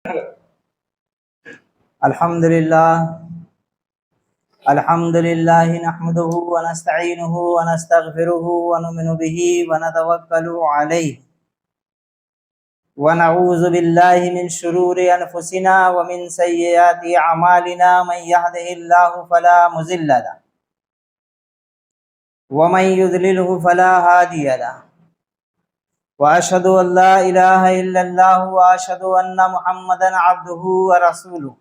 الحمد لله نحمده ونستعينه ونستغفره ونؤمن به ونتوكل عليه ونعوذ بالله من شرور أنفسنا ومن سيئات أعمالنا من يهده الله فلا مضل له ومن يضلله فلا هادي له وأشهد أن لا إله إلا الله وأشهد أن محمدا عبده ورسوله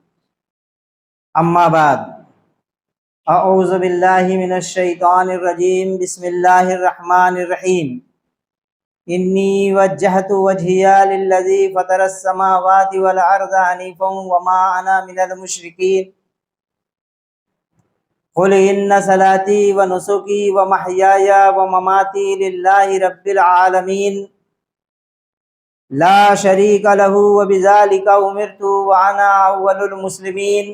أما بعد أعوذ بالله من الشيطان الرجيم بسم الله الرحمن الرحيم إني وجهت وجهي للذي فطر السماوات والأرض حنيفا وما أنا من المشركين قل إن صلاتي ونسكي ومحياي ومماتي لله رب العالمين لا شريك له وبذلك أمرت وأنا أول المسلمين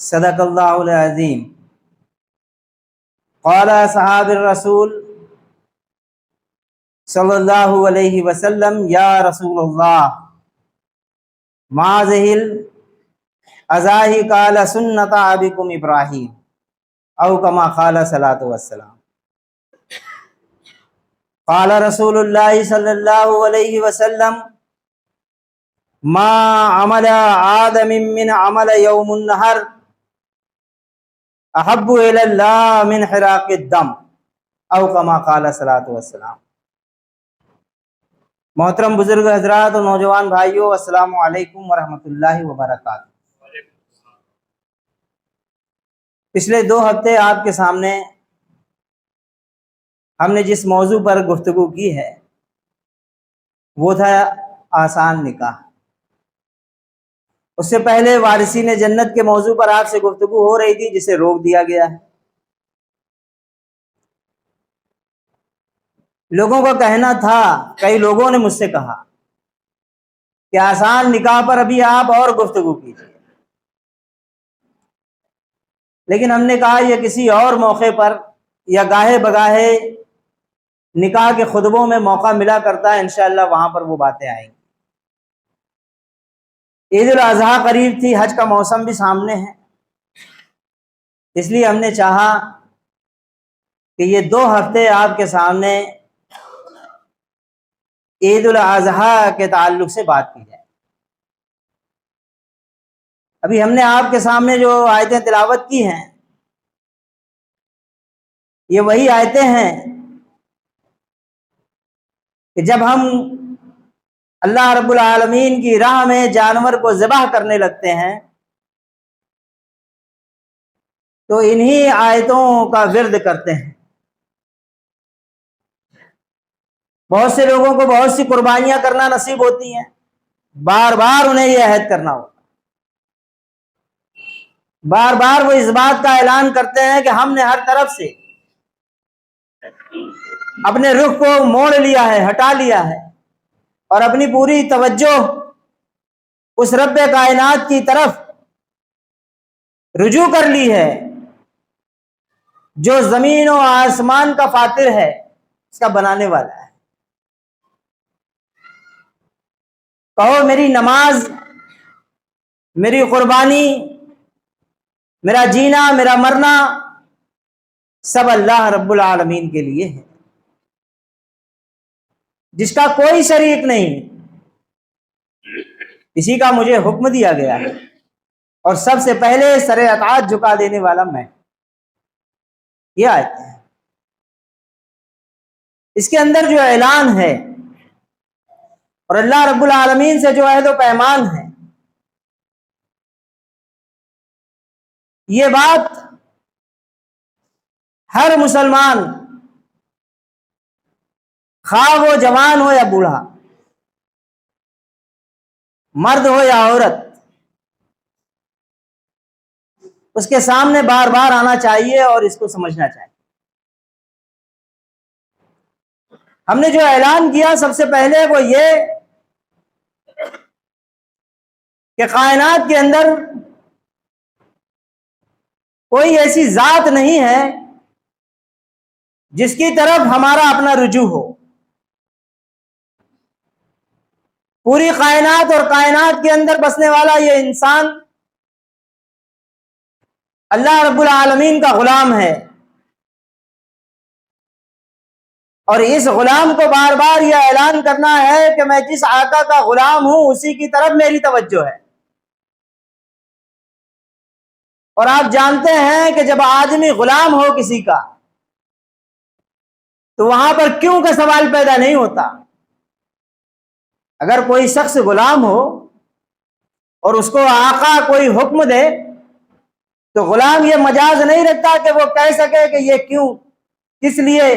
صدق اللہ العظیم۔ قال صحاب الرسول صلی اللہ علیہ وسلم یا رسول اللہ ما ذہل ازاہی قال سنت ابکم ابراہیم او کما قال صلاۃ والسلام۔ قال رسول اللہ صلی اللہ علیہ وسلم ما عمل آدم من عمل یوم النہر احب الی اللہ من حراق الدم او کما قال صلاۃ والسلام۔ محترم بزرگ حضرات اور نوجوان بھائیوں، السلام علیکم ورحمۃ اللہ وبرکاتہ۔ پچھلے 2 ہفتے آپ کے سامنے ہم نے جس موضوع پر گفتگو کی ہے وہ تھا آسان نکاح۔ اس سے پہلے وارثین جنت کے موضوع پر آپ سے گفتگو ہو رہی تھی جسے روک دیا گیا ہے۔ لوگوں کا کہنا تھا، کئی لوگوں نے مجھ سے کہا کہ آسان نکاح پر ابھی آپ اور گفتگو کیجیے، لیکن ہم نے کہا یہ کسی اور موقع پر یا گاہے بگاہے نکاح کے خطبوں میں موقع ملا کرتا ہے، انشاءاللہ وہاں پر وہ باتیں آئیں گی۔ عید الاضحیٰ قریب تھی، حج کا موسم بھی سامنے ہے، اس لیے ہم نے چاہا کہ یہ 2 ہفتے آپ کے سامنے عید الاضحیٰ کے تعلق سے بات کی جائے۔ ابھی ہم نے آپ کے سامنے جو آیتیں تلاوت کی ہیں یہ وہی آیتیں ہیں کہ جب ہم اللہ رب العالمین کی راہ میں جانور کو ذبح کرنے لگتے ہیں تو انہی آیتوں کا ورد کرتے ہیں۔ بہت سے لوگوں کو بہت سی قربانیاں کرنا نصیب ہوتی ہیں، بار بار انہیں یہ عہد کرنا ہوتا ہے، بار بار وہ اس بات کا اعلان کرتے ہیں کہ ہم نے ہر طرف سے اپنے رخ کو موڑ لیا ہے، ہٹا لیا ہے، اور اپنی پوری توجہ اس رب کائنات کی طرف رجوع کر لی ہے جو زمین و آسمان کا فاطر ہے، اس کا بنانے والا ہے۔ کہو میری نماز، میری قربانی، میرا جینا، میرا مرنا سب اللہ رب العالمین کے لیے ہے، جس کا کوئی شریک نہیں، اسی کا مجھے حکم دیا گیا ہے، اور سب سے پہلے سر اطاعت جھکا دینے والا میں۔ یہ آیت ہے، اس کے اندر جو اعلان ہے اور اللہ رب العالمین سے جو عہد و پیمان ہے، یہ بات ہر مسلمان خواہ وہ جوان ہو یا بوڑھا، مرد ہو یا عورت، اس کے سامنے بار بار آنا چاہیے اور اس کو سمجھنا چاہیے۔ ہم نے جو اعلان کیا سب سے پہلے وہ یہ کہ کائنات کے اندر کوئی ایسی ذات نہیں ہے جس کی طرف ہمارا اپنا رجوع ہو۔ پوری کائنات اور کائنات کے اندر بسنے والا یہ انسان اللہ رب العالمین کا غلام ہے، اور اس غلام کو بار بار یہ اعلان کرنا ہے کہ میں جس آقا کا غلام ہوں اسی کی طرف میری توجہ ہے۔ اور آپ جانتے ہیں کہ جب آدمی غلام ہو کسی کا تو وہاں پر کیوں کا سوال پیدا نہیں ہوتا۔ اگر کوئی شخص غلام ہو اور اس کو آقا کوئی حکم دے تو غلام یہ مجاز نہیں رکھتا کہ وہ کہہ سکے کہ یہ کیوں، کس لیے۔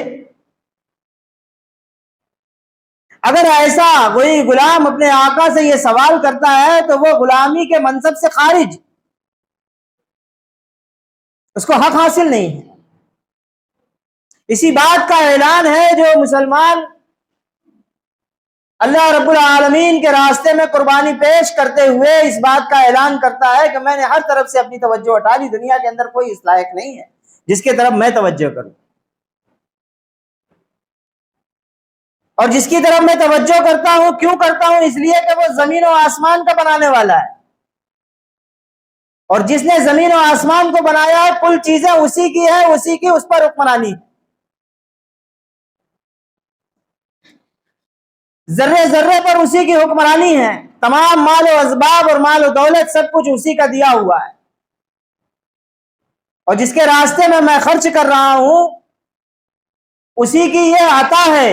اگر ایسا کوئی غلام اپنے آقا سے یہ سوال کرتا ہے تو وہ غلامی کے منصب سے خارج، اس کو حق حاصل نہیں ہے۔ اسی بات کا اعلان ہے جو مسلمان اللہ رب العالمین کے راستے میں قربانی پیش کرتے ہوئے اس بات کا اعلان کرتا ہے کہ میں نے ہر طرف سے اپنی توجہ ہٹا لی، دنیا کے اندر کوئی اس لائق نہیں ہے جس کی طرف میں توجہ کروں، اور جس کی طرف میں توجہ کرتا ہوں کیوں کرتا ہوں؟ اس لیے کہ وہ زمین و آسمان کا بنانے والا ہے، اور جس نے زمین و آسمان کو بنایا ہے کل چیزیں اسی کی ہے، اسی کی اس پر حکمرانی، ذرے ذرے پر اسی کی حکمرانی ہے، تمام مال و اسباب اور مال و دولت سب کچھ اسی کا دیا ہوا ہے، اور جس کے راستے میں خرچ کر رہا ہوں اسی کی یہ عطا ہے،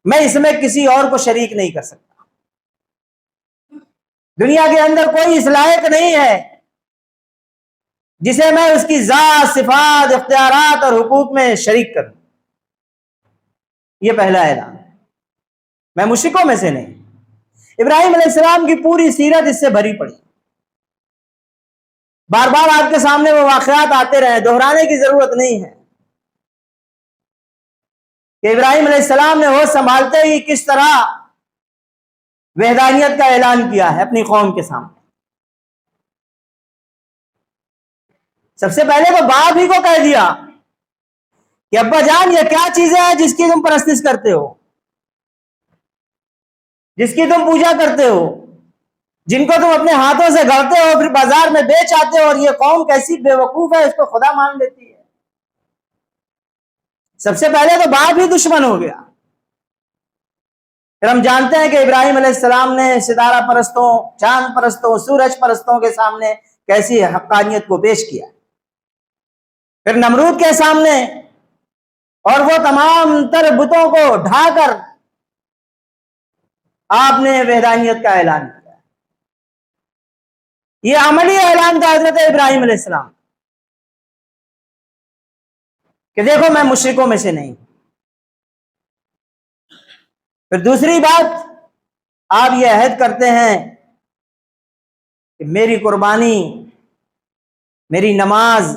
میں اس میں کسی اور کو شریک نہیں کر سکتا۔ دنیا کے اندر کوئی اس لائق نہیں ہے جسے میں اس کی ذات، صفات، اختیارات اور حقوق میں شریک کروں۔ یہ پہلا اعلان، میں مشرکوں میں سے نہیں۔ ابراہیم علیہ السلام کی پوری سیرت اس سے بھری پڑی، بار بار آپ کے سامنے وہ واقعات آتے رہے، دہرانے کی ضرورت نہیں ہے کہ ابراہیم علیہ السلام نے ہوش سنبھالتے ہی کس طرح وحدانیت کا اعلان کیا ہے اپنی قوم کے سامنے۔ سب سے پہلے تو باپ ہی کو کہہ دیا کہ ابا جان یہ کیا چیزیں ہیں جس کی تم پرستش کرتے ہو، جس کی تم پوجا کرتے ہو، جن کو تم اپنے ہاتھوں سے گھڑتے ہو پھر بازار میں بیچ آتے ہو، اور یہ قوم کیسی بے وقوف ہے اس کو خدا مان لیتی ہے۔ سب سے پہلے تو باپ ہی دشمن ہو گیا۔ پھر ہم جانتے ہیں کہ ابراہیم علیہ السلام نے ستارہ پرستوں، چاند پرستوں، سورج پرستوں کے سامنے کیسی حقانیت کو پیش کیا، پھر نمرود کے سامنے، اور وہ تمام تر بتوں کو ڈھا کر آپ نے وحدانیت کا اعلان کیا۔ یہ عملی اعلان تھا حضرت ابراہیم علیہ السلام کہ دیکھو میں مشرکوں میں سے نہیں۔ پھر دوسری بات، آپ یہ عہد کرتے ہیں کہ میری قربانی، میری نماز،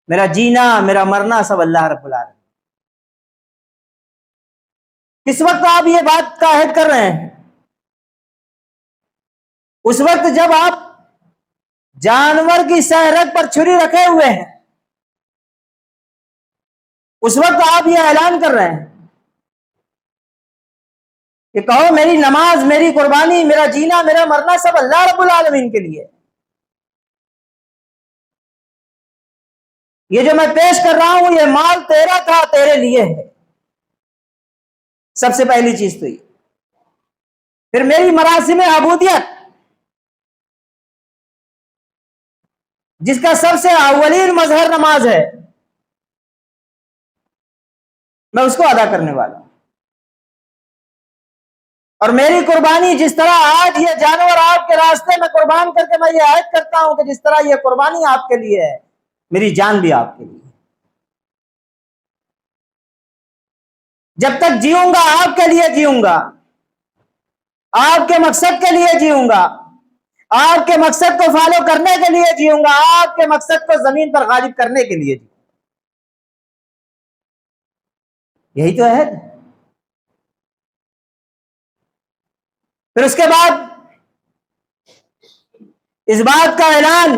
میرا جینا، میرا مرنا سب اللہ رب العالمین۔ کس وقت آپ یہ بات کا عہد کر رہے ہیں؟ اس وقت جب آپ جانور کی سہرگ پر چھری رکھے ہوئے ہیں، اس وقت آپ یہ اعلان کر رہے ہیں کہ کہو میری نماز، میری قربانی، میرا جینا، میرا مرنا سب اللہ رب العالمین کے لیے۔ یہ جو میں پیش کر رہا ہوں یہ مال تیرا تھا، تیرے لیے ہے، سب سے پہلی چیز تو یہ۔ پھر میری مراسم عبودیت، جس کا سب سے اولین مظہر نماز ہے، میں اس کو ادا کرنے والا ہوں۔ اور میری قربانی، جس طرح آج یہ جانور آپ کے راستے میں قربان کر کے میں یہ عہد کرتا ہوں کہ جس طرح یہ قربانی آپ کے لیے ہے، میری جان بھی آپ کے لیے۔ جب تک جیوں گا آپ کے لیے جیوں گا، آپ کے مقصد کے لیے جیوں گا، آپ کے مقصد کو فالو کرنے کے لیے جیوں گا، آپ کے مقصد کو زمین پر غالب کرنے کے لیے جیوں گا۔ یہی تو ہے۔ پھر اس کے بعد اس بات کا اعلان،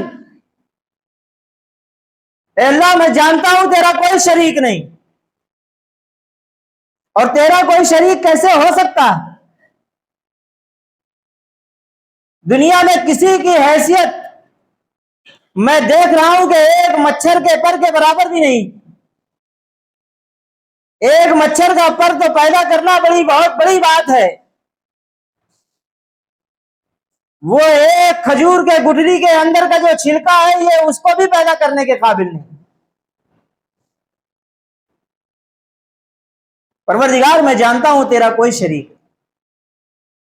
اے اللہ میں جانتا ہوں تیرا کوئی شریک نہیں، اور تیرا کوئی شریک کیسے ہو سکتا ہے؟ دنیا میں کسی کی حیثیت میں دیکھ رہا ہوں کہ ایک مچھر کے پر کے برابر بھی نہیں. ایک مچھر کا پر تو پیدا کرنا بہت بڑی بات ہے. وہ ایک کھجور کے گٹلی کے اندر کا جو چھلکا ہے یہ اس کو بھی پیدا کرنے کے قابل نہیں. پروردگار میں جانتا ہوں تیرا کوئی شریک.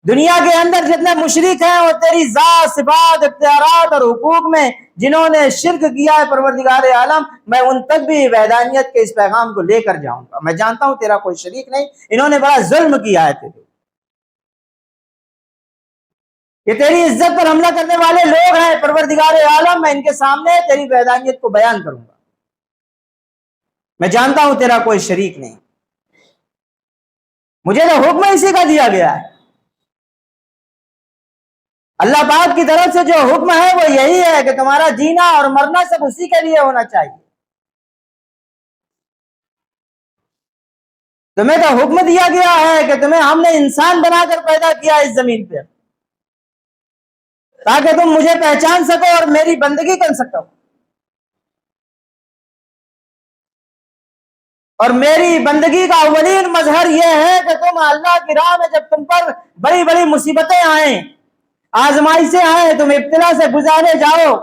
دنیا کے اندر جتنے مشرک ہیں وہ تیری ذات صفات اختیارات اور حقوق میں جنہوں نے شرک کیا ہے پروردگار عالم میں ان تک بھی وحدانیت کے اس پیغام کو لے کر جاؤں گا. میں جانتا ہوں تیرا کوئی شریک نہیں. انہوں نے بڑا ظلم کیا ہے تیرے. یہ تیری عزت پر حملہ کرنے والے لوگ ہیں پروردگار عالم. میں ان کے سامنے تیری وحدانیت کو بیان کروں گا. میں جانتا ہوں تیرا کوئی شریک نہیں. مجھے تو حکم اسی کا دیا گیا ہے. اللہ پاک کی طرف سے جو حکم ہے وہ یہی ہے کہ تمہارا جینا اور مرنا سب اسی کے لیے ہونا چاہیے. تمہیں تو حکم دیا گیا ہے کہ تمہیں ہم نے انسان بنا کر پیدا کیا اس زمین پہ تاکہ تم مجھے پہچان سکو اور میری بندگی کر سکو. اور میری بندگی کا اولین مظہر یہ ہے کہ تم اللہ کی راہ میں جب تم پر بڑی بڑی مصیبتیں آئیں آزمائشیں آئیں تم ابتلا سے گزارے جاؤ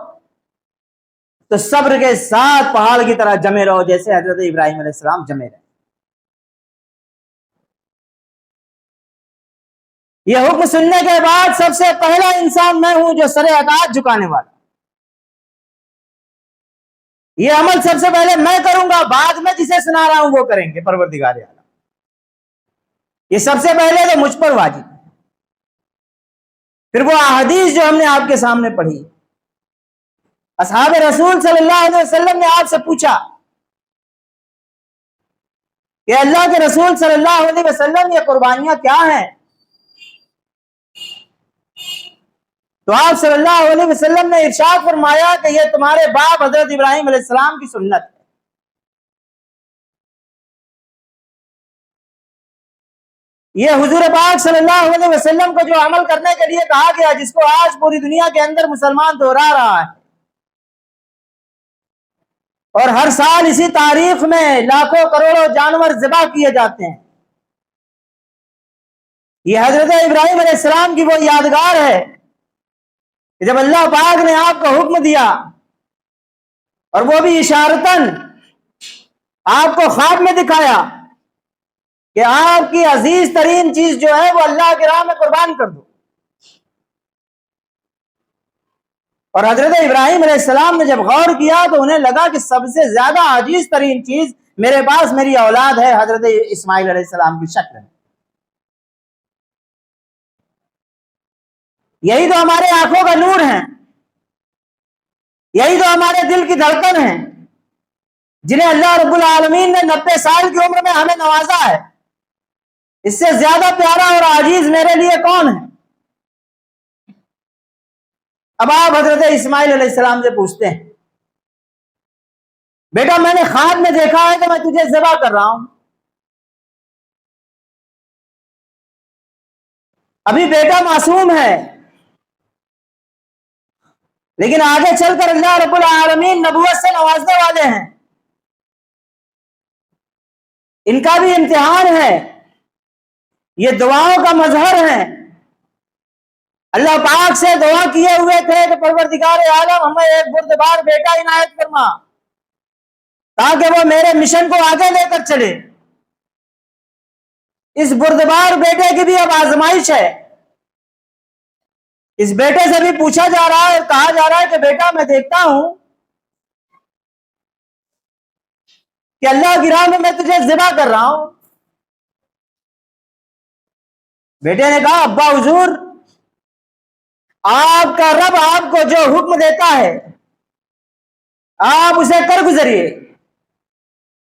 تو صبر کے ساتھ پہاڑ کی طرح جمے رہو جیسے حضرت ابراہیم علیہ السلام جمے رہے. یہ حکم سننے کے بعد سب سے پہلا انسان میں ہوں جو سر اطاعت جھکانے والا. یہ عمل سب سے پہلے میں کروں گا. بعد میں جسے سنا رہا ہوں وہ کریں گے پروردگار اعلیٰ. یہ سب سے پہلے تو مجھ پر واجب ہے. پھر وہ احادیث جو ہم نے آپ کے سامنے پڑھی. اصحاب رسول صلی اللہ علیہ وسلم نے آپ سے پوچھا کہ اللہ کے رسول صلی اللہ علیہ وسلم یہ قربانیاں کیا ہیں؟ تو آپ صلی اللہ علیہ وسلم نے ارشاد فرمایا کہ یہ تمہارے باپ حضرت ابراہیم علیہ السلام کی سنت ہے. یہ حضور پاک صلی اللہ علیہ وسلم کو جو عمل کرنے کے لیے کہا گیا جس کو آج پوری دنیا کے اندر مسلمان دہرا رہا ہے اور ہر سال اسی تاریخ میں لاکھوں کروڑوں جانور ذبح کیے جاتے ہیں. یہ حضرت ابراہیم علیہ السلام کی وہ یادگار ہے کہ جب اللہ پاک نے آپ کو حکم دیا اور وہ بھی اشارتاً آپ کو خواب میں دکھایا کہ آپ کی عزیز ترین چیز جو ہے وہ اللہ کی راہ میں قربان کر دو. اور حضرت ابراہیم علیہ السلام نے جب غور کیا تو انہیں لگا کہ سب سے زیادہ عزیز ترین چیز میرے پاس میری اولاد ہے حضرت اسماعیل علیہ السلام کی شکل میں. یہی تو ہمارے آنکھوں کا نور ہے. یہی تو ہمارے دل کی دھڑکن ہے جنہیں اللہ رب العالمین نے 90 سال کی عمر میں ہمیں نوازا ہے. اس سے زیادہ پیارا اور عزیز میرے لیے کون ہے؟ اب آپ حضرت اسماعیل علیہ السلام سے پوچھتے ہیں بیٹا میں نے خواب میں دیکھا ہے کہ میں تجھے ذبح کر رہا ہوں. ابھی بیٹا معصوم ہے لیکن آگے چل کر اللہ رب العالمین نبوت سے نوازنے والے ہیں. ان کا بھی امتحان ہے. یہ دعاؤں کا مظہر ہے. اللہ پاک سے دعا کیے ہوئے تھے کہ پروردگار عالم ہمیں ایک بردبار بیٹا عنایت فرما تاکہ وہ میرے مشن کو آگے لے کر چلے. اس بردبار بیٹے کی بھی اب آزمائش ہے. اس بیٹے سے بھی پوچھا جا رہا ہے اور کہا جا رہا ہے کہ بیٹا میں دیکھتا ہوں کہ اللہ کی راہ میں تجھے ذبح کر رہا ہوں. بیٹے نے کہا ابا حضور آپ کا رب آپ کو جو حکم دیتا ہے آپ اسے کر گزریے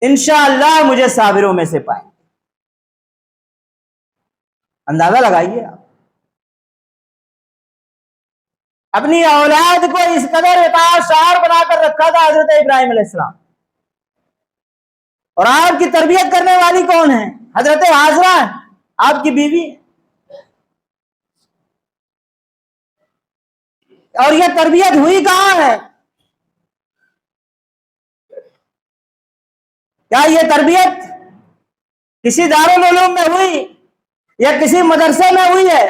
انشاءاللہ مجھے صابروں میں سے پائیں. اندازہ لگائیے آپ اپنی اولاد کو اس قدر اطاعت شعار بنا کر رکھا تھا حضرت ابراہیم علیہ السلام. اور آپ کی تربیت کرنے والی کون ہے؟ حضرت حاجرہ آپ کی بیوی. اور یہ تربیت ہوئی کہاں ہے؟ کیا یہ تربیت کسی دارالعلوم میں ہوئی یا کسی مدرسے میں ہوئی ہے؟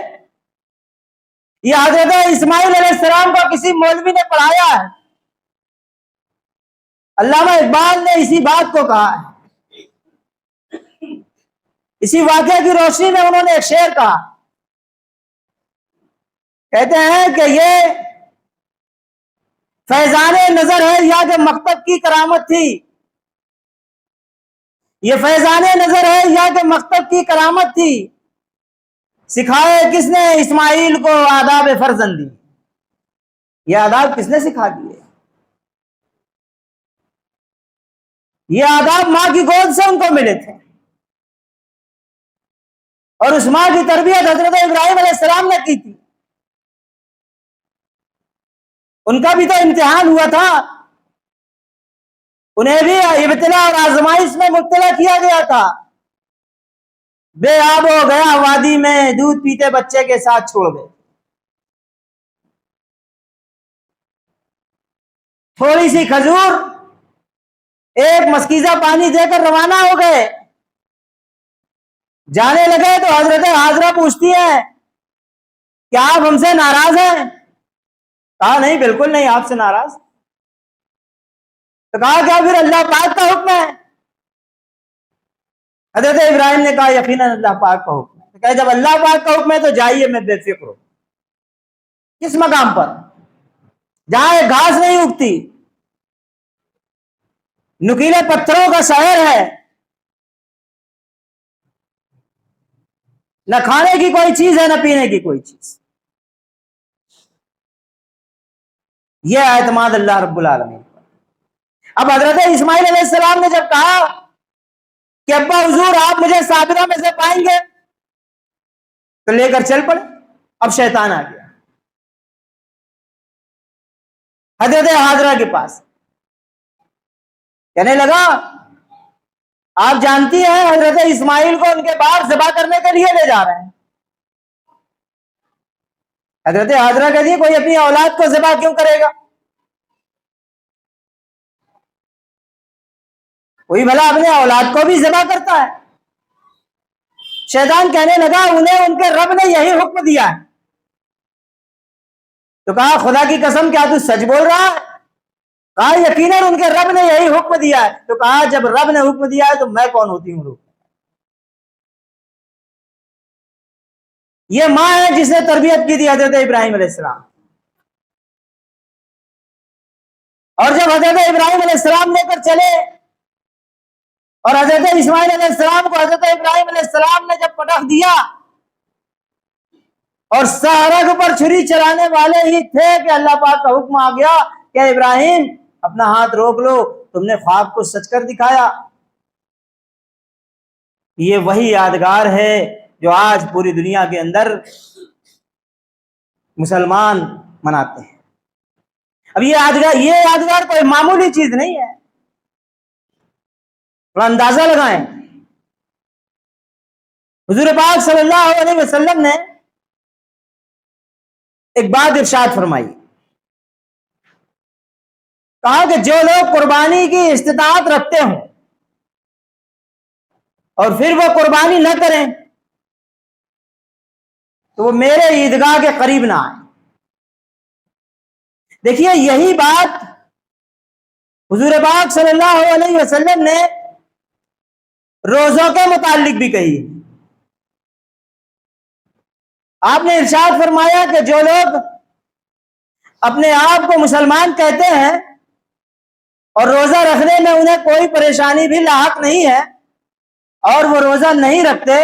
یہ حضرت اسماعیل علیہ السلام کو کسی مولوی نے پڑھایا ہے؟ علامہ اقبال نے اسی بات کو کہا ہے، اسی واقعے کی روشنی میں انہوں نے ایک شعر کہا، کہتے ہیں کہ یہ فیضان نظر ہے یا کہ مکتب کی کرامت تھی، یہ فیضان نظر ہے یا کہ مکتب کی کرامت تھی، سکھائے کس نے اسماعیل کو آداب فرزندی، یہ آداب کس نے سکھا دیے؟ یہ آداب ماں کی گود سے ان کو ملے تھے، اور اس ماں کی تربیت حضرت ابراہیم علیہ السلام نے کی تھی۔ ان کا بھی تو امتحان ہوا تھا، انہیں بھی ابتلا اور آزمائش میں مبتلا کیا گیا تھا، بے آب ہو گیا وادی میں دودھ پیتے بچے کے ساتھ چھوڑ گئے، تھوڑی سی کھجور ایک مسکیزہ پانی دے کر روانہ ہو گئے، جانے لگے تو حضرت حاضرہ پوچھتی ہیں کیا آپ ہم سے ناراض ہیں؟ کہا نہیں، بالکل نہیں، آپ سے ناراض۔ تو کہا کیا پھر اللہ پاک کا حکم ہے؟ حضرت ابراہیم نے کہا یقیناً اللہ پاک کا حکم ہے۔ کہا جب اللہ پاک کا حکم ہے تو جائیے، میں بے فکر ہوں۔ کس مقام پر؟ جہاں ایک گھاس نہیں اگتی، نکیلے پتھروں کا شہر ہے، نہ کھانے کی کوئی چیز ہے نہ پینے کی کوئی چیز، یہ اعتماد اللہ رب العالمین۔ اب حضرت اسماعیل علیہ السلام نے جب کہا کہ ابا حضور آپ مجھے صابرہ میں سے پائیں گے، تو لے کر چل پڑے۔ اب شیطان آ گیا حضرت حاضرہ کے پاس، کہنے لگا آپ جانتی ہیں حضرت اسماعیل کو ان کے باپ ذبح کرنے کے لیے لے جا رہے ہیں۔ حضرت حاضرہ کہتی ہے کوئی اپنی اولاد کو ذبح کیوں کرے گا؟ کوئی بھلا اپنے اولاد کو بھی ذبح کرتا ہے؟ شیطان کہنے لگا انہیں ان کے رب نے یہی حکم دیا ہے۔ تو کہا خدا کی قسم کیا تو سچ بول رہا ہے؟ کہا یقیناً ان کے رب نے یہی حکم دیا ہے۔ تو کہا جب رب نے حکم دیا ہے تو میں کون ہوتی ہوں؟ یہ ماں ہے جس نے تربیت کی تھی حضرت ابراہیم علیہ السلام، اور جب حضرت ابراہیم علیہ السلام لے کر چلے اور حضرت اسماعیل علیہ السلام کو حضرت ابراہیم علیہ السلام نے جب پٹخ دیا اور سارگ پر چھری چلانے والے ہی تھے کہ اللہ پاک کا حکم آ گیا کہ ابراہیم اپنا ہاتھ روک لو، تم نے خواب کو سچ کر دکھایا۔ یہ وہی یادگار ہے جو آج پوری دنیا کے اندر مسلمان مناتے ہیں۔ اب یہ یادگار کوئی معمولی چیز نہیں ہے، تھوڑا اندازہ لگائیں۔ حضور پاک صلی اللہ علیہ وسلم نے ایک بات ارشاد فرمائی، کہا کہ جو لوگ قربانی کی استطاعت رکھتے ہوں اور پھر وہ قربانی نہ کریں تو وہ میرے عیدگاہ کے قریب نہ آئیں۔ دیکھیے یہی بات حضور پاک صلی اللہ علیہ وسلم نے روزوں کے متعلق بھی کہی۔ آپ نے ارشاد فرمایا کہ جو لوگ اپنے آپ کو مسلمان کہتے ہیں اور روزہ رکھنے میں انہیں کوئی پریشانی بھی لاحق نہیں ہے اور وہ روزہ نہیں رکھتے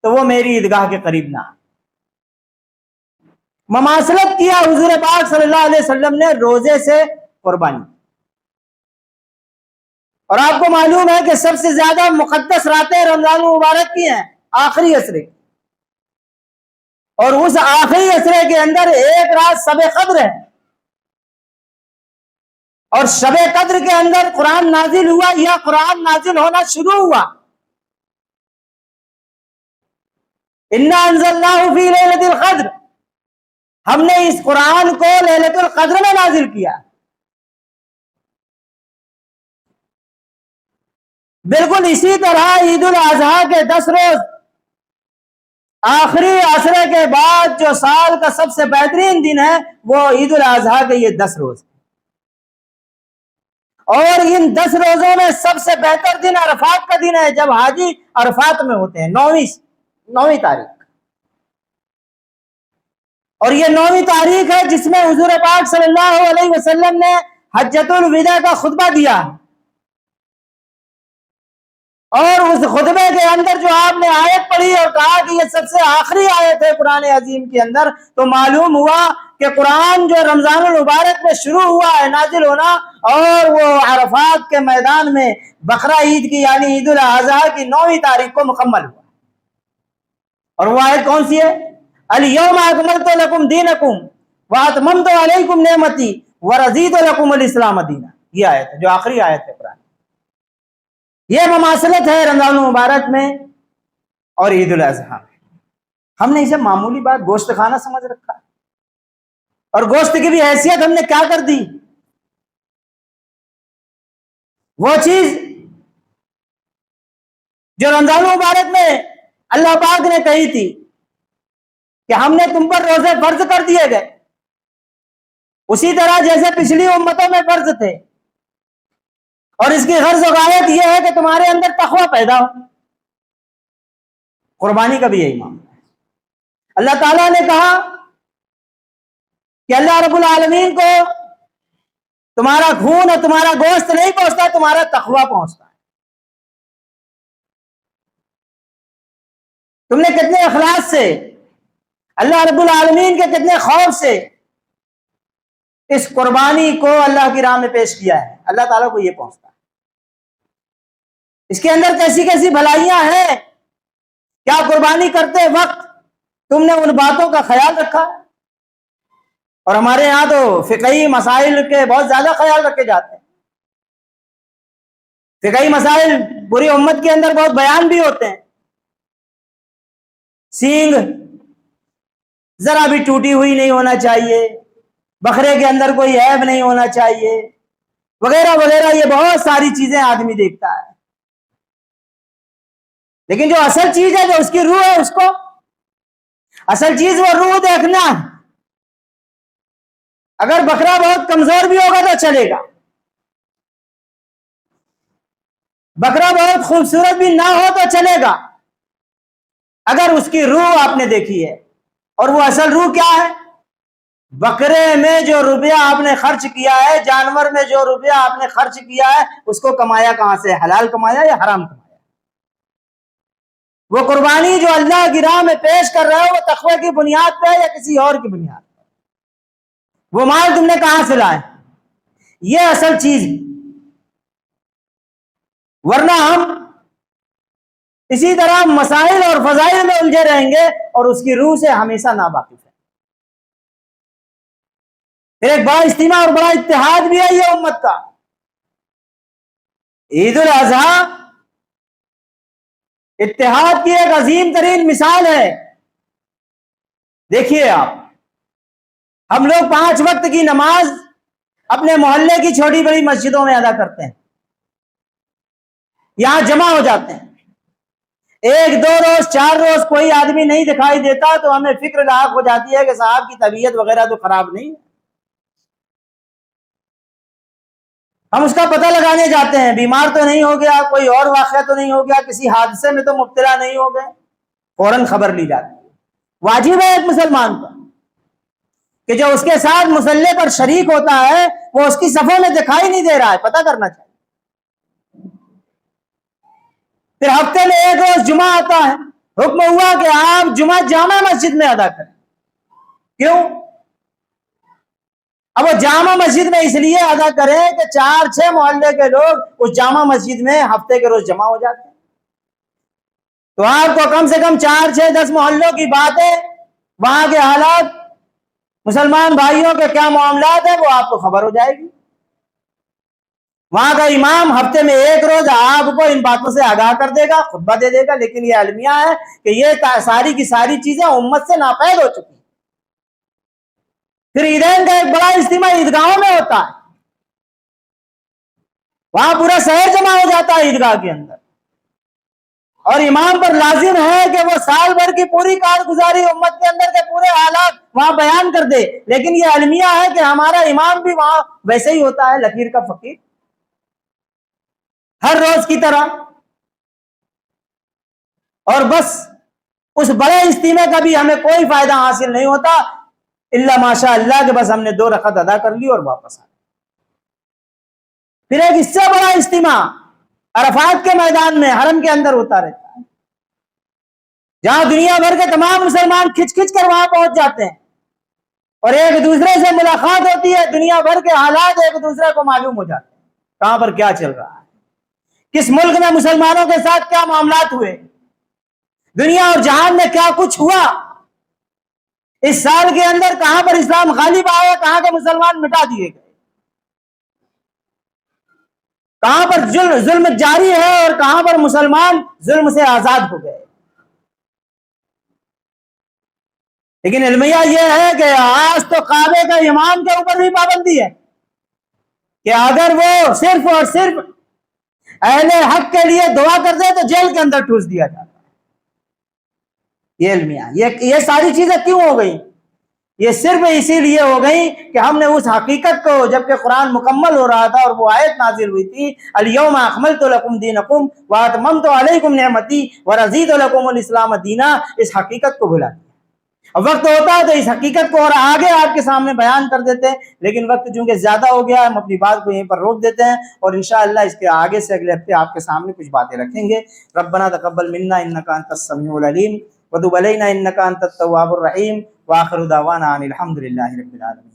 تو وہ میری عیدگاہ کے قریب نہ۔ مماثلت کیا حضور پاک صلی اللہ علیہ وسلم نے روزے سے قربانی۔ اور آپ کو معلوم ہے کہ سب سے زیادہ مقدس راتیں رمضان مبارک کی ہیں، آخری عشرے، اور اس آخری عشرے کے اندر ایک رات شب قدر ہے، اور شب قدر کے اندر قرآن نازل ہوا یا قرآن نازل ہونا شروع ہوا۔ انا انزلناہ فی لیلۃ القدر، ہم نے اس قرآن کو لیلۃ القدر میں نازل کیا. بالکل اسی طرح عید الاضحیٰ کے 10 روز آخری عشرے کے بعد جو سال کا سب سے بہترین دن ہے وہ عید الاضحیٰ کے یہ 10 روز. اور ان 10 روزوں میں سب سے بہتر دن عرفات کا دن ہے، جب حاجی عرفات میں ہوتے ہیں، 9ویں تاریخ. اور یہ 9ویں تاریخ ہے جس میں حضور پاک صلی اللہ علیہ وسلم نے حجۃ الوداع کا خطبہ دیا. اور اس خطبے کے اندر جو آپ نے آیت پڑھی اور کہا کہ یہ سب سے آخری آیت ہے قرآن عظیم کے اندر، تو معلوم ہوا کہ قرآن جو رمضان المبارک میں شروع ہوا ہے نازل ہونا، اور وہ عرفات کے میدان میں بقرہ عید کی یعنی عید الاضحیٰ کی 9ویں تاریخ کو مکمل ہوا. اور وہ آیت کون سی ہے؟ الیوم اکملت لکم دینکم واتممت علیکم نعمتی ورضیت لکم الاسلام دینا. یہ آیت ہے جو آخری آیت ہے قرآن. یہ مماثلت ہے رمضان المبارک میں اور عید الاضحیٰ میں. ہم نے اسے معمولی بات گوشت کھانا سمجھ رکھا ہے، اور گوشت کی بھی حیثیت ہم نے کیا کر دی؟ وہ چیز جو رمضان المبارک میں اللہ پاک نے کہی تھی کہ ہم نے تم پر روزے فرض کر دیے گئے، اسی طرح جیسے پچھلی امتوں میں فرض تھے. اور اس کی غرض و غایت یہ ہے کہ تمہارے اندر تقوی پیدا ہو. قربانی کا بھی یہی معاملہ ہے. اللہ تعالیٰ نے کہا کہ اللہ رب العالمین کو تمہارا خون اور تمہارا گوشت نہیں پہنچتا، تمہارا تقوی پہنچتا ہے. تم نے کتنے اخلاص سے، اللہ رب العالمین کے کتنے خوف سے اس قربانی کو اللہ کی راہ میں پیش کیا ہے، اللہ تعالیٰ کو یہ پہنچتا ہے. اس کے اندر کیسی کیسی بھلائیاں ہیں. کیا قربانی کرتے وقت تم نے ان باتوں کا خیال رکھا؟ اور ہمارے یہاں تو فقہی مسائل کے بہت زیادہ خیال رکھے جاتے ہیں. فقہی مسائل پوری امت کے اندر بہت بیان بھی ہوتے ہیں. سینگ ذرا بھی ٹوٹی ہوئی نہیں ہونا چاہیے، بکرے کے اندر کوئی عیب نہیں ہونا چاہیے، وغیرہ وغیرہ. یہ بہت ساری چیزیں آدمی دیکھتا ہے، لیکن جو اصل چیز ہے، جو اس کی روح ہے، اس کو اصل چیز وہ روح دیکھنا. اگر بکرا بہت کمزور بھی ہوگا تو چلے گا، بکرا بہت خوبصورت بھی نہ ہو تو چلے گا، اگر اس کی روح آپ نے دیکھی ہے. اور وہ اصل روح کیا ہے؟ بکرے میں جو روپیہ آپ نے خرچ کیا ہے، جانور میں جو روپیہ آپ نے خرچ کیا ہے، اس کو کمایا کہاں سے؟ حلال کمایا یا حرام کمایا؟ وہ قربانی جو اللہ کی راہ میں پیش کر رہے ہو، وہ تقوی کی بنیاد پہ یا کسی اور کی بنیاد پہ؟ وہ مال تم نے کہاں سے لائے؟ یہ اصل چیز. ورنہ ہم اسی طرح مسائل اور فضائل میں الجھے رہیں گے اور اس کی روح سے ہمیشہ ناواقف ہیں. پھر ایک بڑا اجتماع اور بڑا اتحاد بھی ہے یہ امت کا. عید الاضحیٰ اتحاد کی ایک عظیم ترین مثال ہے. دیکھیے آپ، ہم لوگ 5 وقت کی نماز اپنے محلے کی چھوٹی بڑی مسجدوں میں ادا کرتے ہیں، یہاں جمع ہو جاتے ہیں. 1 2 روز 4 روز کوئی آدمی نہیں دکھائی دیتا تو ہمیں فکر لاحق ہو جاتی ہے کہ صاحب کی طبیعت وغیرہ تو خراب نہیں ہے. ہم اس کا پتہ لگانے جاتے ہیں، بیمار تو نہیں ہو گیا، کوئی اور واقعہ تو نہیں ہو گیا، کسی حادثے میں تو مبتلا نہیں ہو گئے. فوراً خبر لی جاتی ہے. واجب ہے ایک مسلمان پر کہ جو اس کے ساتھ مصلی پر شریک ہوتا ہے وہ اس کی صفوں میں دکھائی نہیں دے رہا ہے، پتہ کرنا چاہیے. پھر ہفتے میں 1 روز جمعہ آتا ہے، حکم ہوا کہ آپ جمعہ جامع مسجد میں ادا کریں. کیوں؟ اب وہ جامع مسجد میں اس لیے ادا کریں کہ 4-6 محلے کے لوگ اس جامع مسجد میں ہفتے کے روز جمع ہو جاتے ہیں. تو آپ کو کم سے کم 4-6-10 محلوں کی باتیں، وہاں کے حالات، مسلمان بھائیوں کے کیا معاملات ہیں، وہ آپ کو خبر ہو جائے گی. وہاں کا امام ہفتے میں 1 روز آپ کو ان باتوں سے آگاہ کر دے گا، خطبہ دے دے گا. لیکن یہ المیہ ہے کہ یہ ساری کی ساری چیزیں امت سے ناپید ہو چکی ہیں. پھر عیدین کا ایک بڑا اجتماع عیدگاہوں میں ہوتا ہے، وہاں پورا شہر جمع ہو جاتا ہے عیدگاہ کے اندر، اور امام پر لازم ہے کہ وہ سال بھر کی پوری کارگزاری امت کے اندر کے پورے حالات وہاں بیان کر دے. لیکن یہ المیہ ہے کہ ہمارا امام بھی وہاں ویسے ہی ہوتا ہے، لکیر کا فقیر، ہر روز کی طرح. اور بس اس بڑے اجتماع کا بھی ہمیں کوئی فائدہ حاصل نہیں ہوتا الا ماشاء اللہ کہ بس ہم نے 2 رکعت ادا کر لی اور واپس آ. پھر ایک اس سے بڑا اجتماع عرفات کے میدان میں حرم کے اندر ہوتا رہتا ہے، جہاں دنیا بھر کے تمام مسلمان کھچ کھچ کر وہاں پہنچ جاتے ہیں اور ایک دوسرے سے ملاقات ہوتی ہے، دنیا بھر کے حالات ایک دوسرے کو معلوم ہو جاتے ہیں، کہاں پر کیا چل رہا ہے، کس ملک میں مسلمانوں کے ساتھ کیا معاملات ہوئے، دنیا اور جہان میں کیا کچھ ہوا، اس سال کے اندر کہاں پر اسلام غالب آیا، کہاں کے مسلمان مٹا دیے گئے، کہاں پر ظلم جاری ہے اور کہاں پر مسلمان ظلم سے آزاد ہو گئے. لیکن المیہ یہ ہے کہ آج تو کعبے کا امام کے اوپر بھی پابندی ہے کہ اگر وہ صرف اور صرف اہل حق کے لیے دعا کر دے تو جیل کے اندر ٹھوس دیا جاتا ہے. یہ المیہ، یہ ساری چیزیں کیوں ہو گئی؟ یہ صرف اسی لیے ہو گئی کہ ہم نے اس حقیقت کو، جبکہ قرآن مکمل ہو رہا تھا اور وہ آیت نازل ہوئی تھی الیوم اکملت لکم دینکم واتممت علیکم نعمتی ورضیت لکم الاسلام دینا، اس حقیقت کو بھلا دیا. اب وقت ہوتا ہے تو اس حقیقت کو اور آگے آپ کے سامنے بیان کر دیتے ہیں، لیکن وقت چونکہ زیادہ ہو گیا، ہم اپنی بات کو یہیں پر روک دیتے ہیں اور انشاءاللہ اس کے آگے سے اگلے ہفتے آپ کے سامنے کچھ باتیں رکھیں گے. ربنا تقبل منا انک انت السمیع العلیم وتب علینا انک انت التواب الرحیم، وآخر دعوانا ان الحمد للہ رب العالمین.